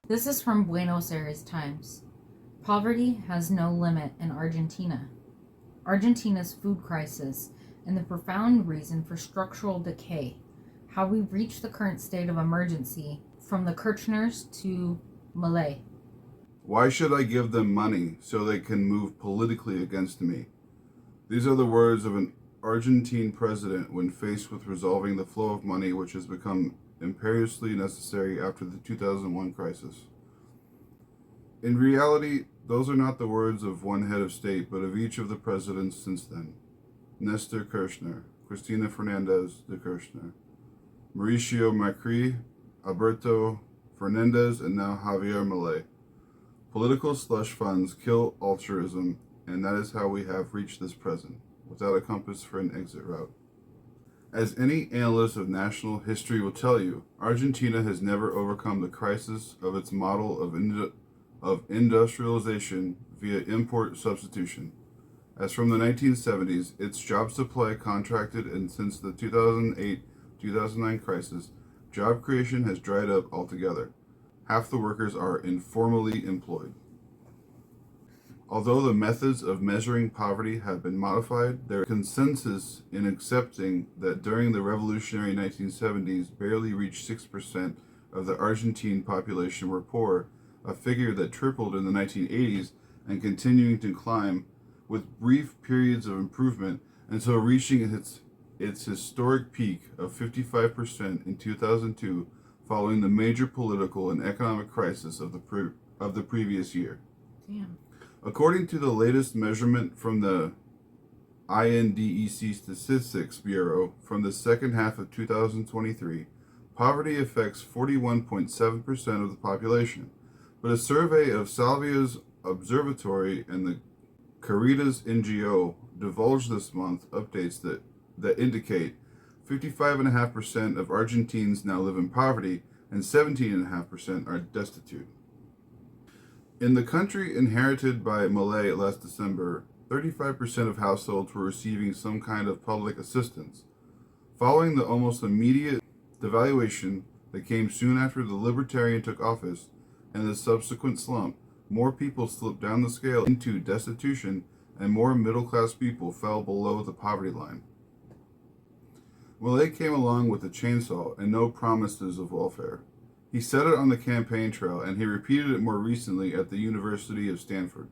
This is from Buenos Aires Times. Poverty has no limit in Argentina. Argentina's food crisis and the profound reason for structural decay. How we reached the current state of emergency from the Kirchners to Malay. Why should I give them money so they can move politically against me? These are the words of an Argentine president when faced with resolving the flow of money which has become imperiously necessary after the 2001 crisis. In reality, those are not the words of one head of state, but of each of the presidents since then. Nestor Kirchner, Cristina Fernandez de Kirchner, Mauricio Macri, Alberto Fernandez, and now Javier Milei. Political slush funds kill altruism, and that is how we have reached this present, without a compass for an exit route. As any analyst of national history will tell you, Argentina has never overcome the crisis of its model of industrialization via import substitution. As from the 1970s, its job supply contracted, and since the 2008-2009 crisis, job creation has dried up altogether. Half the workers are informally employed. Although the methods of measuring poverty have been modified, there is consensus in accepting that during the revolutionary 1970s, barely reached 6% of the Argentine population were poor, a figure that tripled in the 1980s and continuing to climb, with brief periods of improvement until reaching its historic peak of 55% in 2002, following the major political and economic crisis of the previous year. Damn. According to the latest measurement from the INDEC Statistics Bureau from the second half of 2023, poverty affects 41.7% of the population. But a survey of Salvia's Observatory and the Caritas NGO divulged this month updates that indicate 55.5% of Argentines now live in poverty and 17.5% are destitute. In the country inherited by Milei last December, 35% of households were receiving some kind of public assistance. Following the almost immediate devaluation that came soon after the Libertarian took office and the subsequent slump, more people slipped down the scale into destitution and more middle-class people fell below the poverty line. Milei came along with a chainsaw and no promises of welfare. He said it on the campaign trail, and he repeated it more recently at the University of Stanford.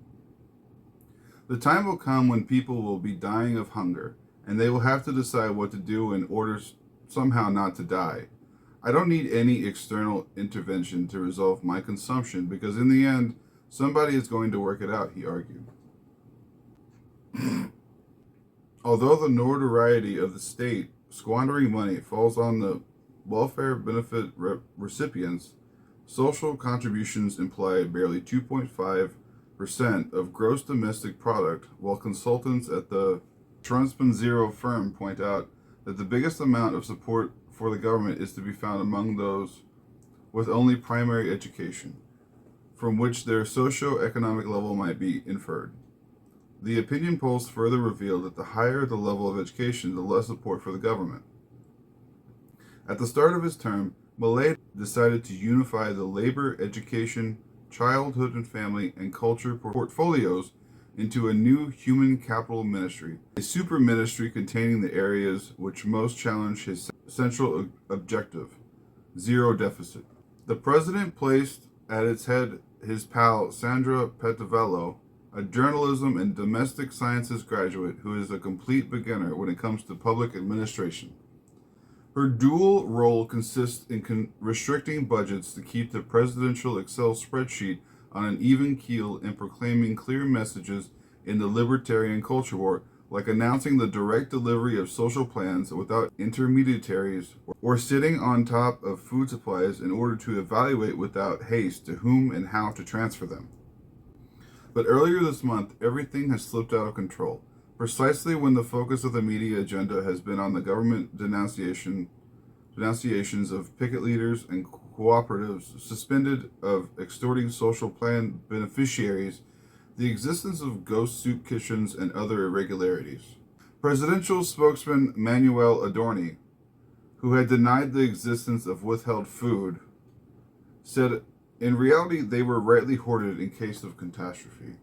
The time will come when people will be dying of hunger, and they will have to decide what to do in order somehow not to die. I don't need any external intervention to resolve my consumption, because in the end, somebody is going to work it out, he argued. Although the notoriety of the state squandering money falls on the welfare benefit recipients, social contributions imply barely 2.5% of gross domestic product, while consultants at the Transpenzero firm point out that the biggest amount of support for the government is to be found among those with only primary education, from which their socio-economic level might be inferred. The opinion polls further reveal that the higher the level of education, the less support for the government. At the start of his term, Milei decided to unify the labor, education, childhood and family, and culture portfolios into a new human capital ministry, a super ministry containing the areas which most challenge his central objective, zero deficit. The president placed at its head his pal Sandra Pettivello, a journalism and domestic sciences graduate who is a complete beginner when it comes to public administration. Her dual role consists in restricting budgets to keep the presidential Excel spreadsheet on an even keel and proclaiming clear messages in the libertarian culture war, like announcing the direct delivery of social plans without intermediaries or sitting on top of food supplies in order to evaluate without haste to whom and how to transfer them. But earlier this month, everything has slipped out of control. Precisely when the focus of the media agenda has been on the government denunciations of picket leaders and cooperatives suspended of extorting social plan beneficiaries, the existence of ghost soup kitchens and other irregularities. Presidential spokesman Manuel Adorni, who had denied the existence of withheld food, said In reality, they were rightly hoarded in case of catastrophe.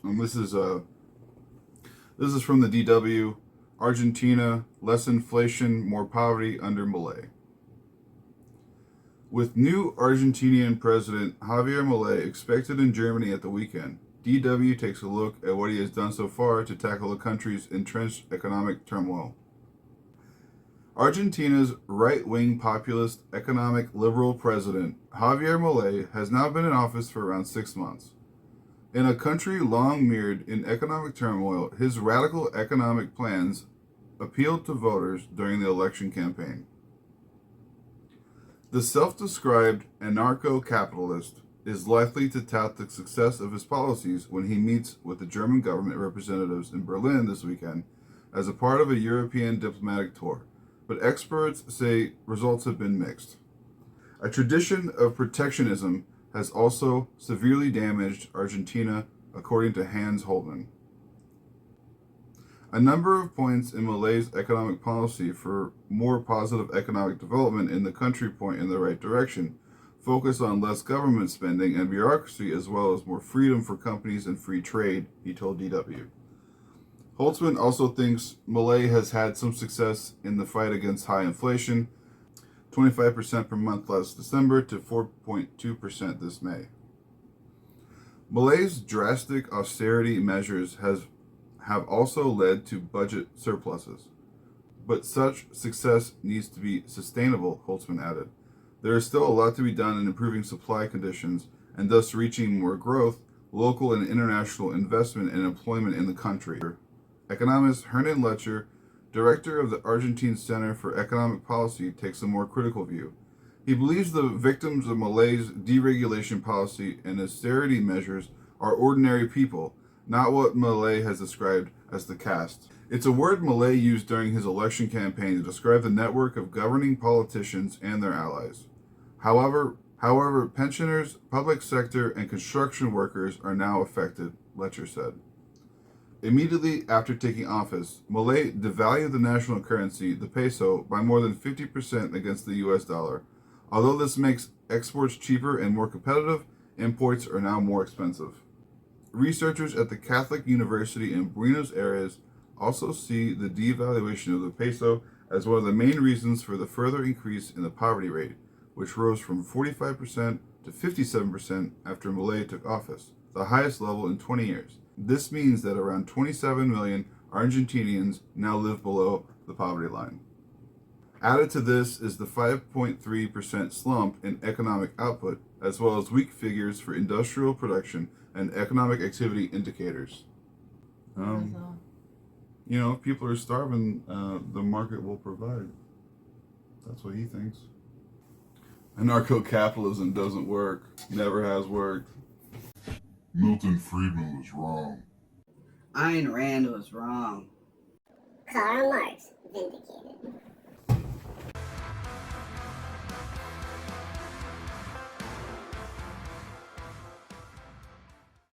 And this is from the DW. Argentina, less inflation, more poverty under Milei. With new Argentinian President Javier Milei expected in Germany at the weekend, DW takes a look at what he has done so far to tackle the country's entrenched economic turmoil. Argentina's right-wing populist economic liberal president, Javier Milei, has now been in office for around 6 months. In a country long mired in economic turmoil, his radical economic plans appealed to voters during the election campaign. The self-described anarcho-capitalist is likely to tout the success of his policies when he meets with the German government representatives in Berlin this weekend as a part of a European diplomatic tour, but experts say results have been mixed. A tradition of protectionism has also severely damaged Argentina, according to Hans Holtmann. A number of points in Milei's economic policy for more positive economic development in the country point in the right direction, focus on less government spending and bureaucracy as well as more freedom for companies and free trade, he told DW. Holtzman also thinks Milei has had some success in the fight against high inflation, 25% per month last December to 4.2% this May. Milei's drastic austerity measures have also led to budget surpluses. But such success needs to be sustainable, Holtzman added. There is still a lot to be done in improving supply conditions and thus reaching more growth, local and international investment and employment in the country. Economist Hernan Lecher, director of the Argentine Center for Economic Policy, takes a more critical view. He believes the victims of Milei's deregulation policy and austerity measures are ordinary people, not what Milei has described as the caste. It's a word Milei used during his election campaign to describe the network of governing politicians and their allies. However, pensioners, public sector, and construction workers are now affected, Lecher said. Immediately after taking office, Milei devalued the national currency, the peso, by more than 50% against the US dollar. Although this makes exports cheaper and more competitive, imports are now more expensive. Researchers at the Catholic University in Buenos Aires also see the devaluation of the peso as one of the main reasons for the further increase in the poverty rate, which rose from 45% to 57% after Milei took office, the highest level in 20 years. This means that around 27 million Argentinians now live below the poverty line. Added to this is the 5.3% slump in economic output, as well as weak figures for industrial production and economic activity indicators. If people are starving, the market will provide. That's what he thinks. Anarcho-capitalism doesn't work. Never has worked. Milton Friedman was wrong. Ayn Rand was wrong. Karl Marx vindicated.